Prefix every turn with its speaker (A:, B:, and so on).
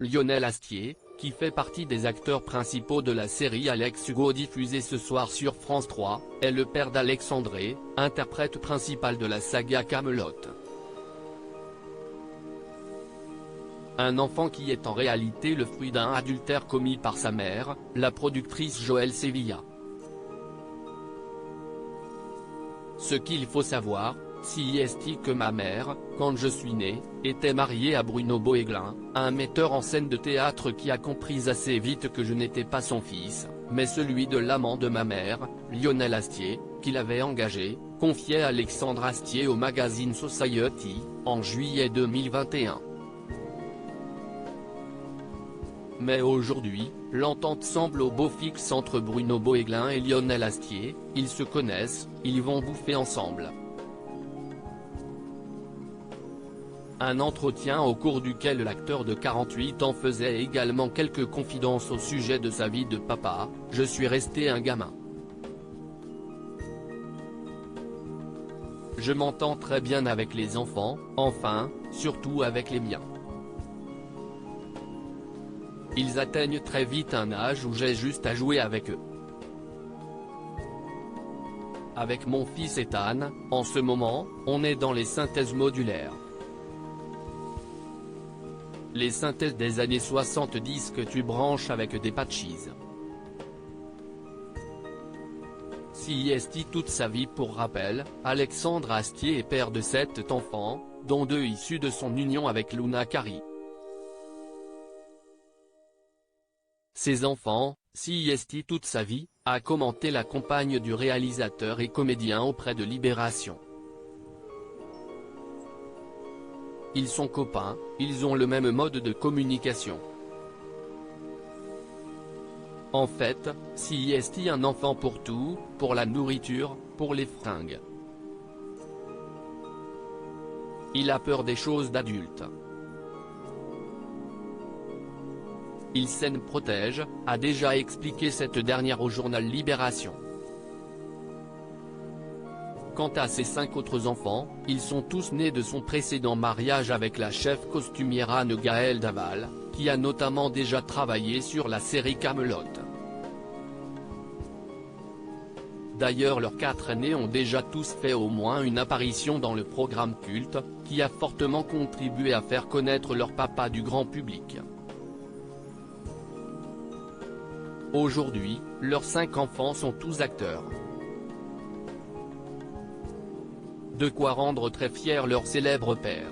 A: Lionel Astier, qui fait partie des acteurs principaux de la série Alex Hugo diffusée ce soir sur France 3, est le père d'Alexandré, interprète principal de la saga Kaamelott. Un enfant qui est en réalité le fruit d'un adultère commis par sa mère, la productrice Joëlle Sevilla. Ce qu'il faut savoir, c'est que ma mère, quand je suis né, était mariée à Bruno Bohéglin, un metteur en scène de théâtre qui a compris assez vite que je n'étais pas son fils, mais celui de l'amant de ma mère, Lionel Astier, qu'il avait engagé, confiait Alexandre Astier au magazine Society, en juillet 2021. Mais aujourd'hui, l'entente semble au beau fixe entre Bruno Bohéglin et Lionel Astier, ils se connaissent, ils vont bouffer ensemble. Un entretien au cours duquel l'acteur de 48 ans faisait également quelques confidences au sujet de sa vie de papa. Je suis resté un gamin. Je m'entends très bien avec les enfants, enfin, surtout avec les miens. Ils atteignent très vite un âge où j'ai juste à jouer avec eux. Avec mon fils Ethan, en ce moment, on est dans les synthèses modulaires. Les synthèses des années 70 que tu branches avec des patches. CIST toute sa vie. Pour rappel, Alexandre Astier est père de 7 enfants, dont 2 issus de son union avec Luna Kari. Ses enfants, CIST toute sa vie, a commenté la compagne du réalisateur et comédien auprès de Libération. Ils sont copains, ils ont le même mode de communication. En fait, CIST un enfant pour tout, pour la nourriture, pour les fringues. Il a peur des choses d'adultes. Il s'en protège, a déjà expliqué cette dernière au journal Libération. Quant à ses 5 autres enfants, ils sont tous nés de son précédent mariage avec la chef costumière Anne-Gaëlle Daval, qui a notamment déjà travaillé sur la série Kaamelott. D'ailleurs leurs 4 aînés ont déjà tous fait au moins une apparition dans le programme culte, qui a fortement contribué à faire connaître leur papa du grand public. Aujourd'hui, leurs 5 enfants sont tous acteurs. De quoi rendre très fiers leur célèbre père.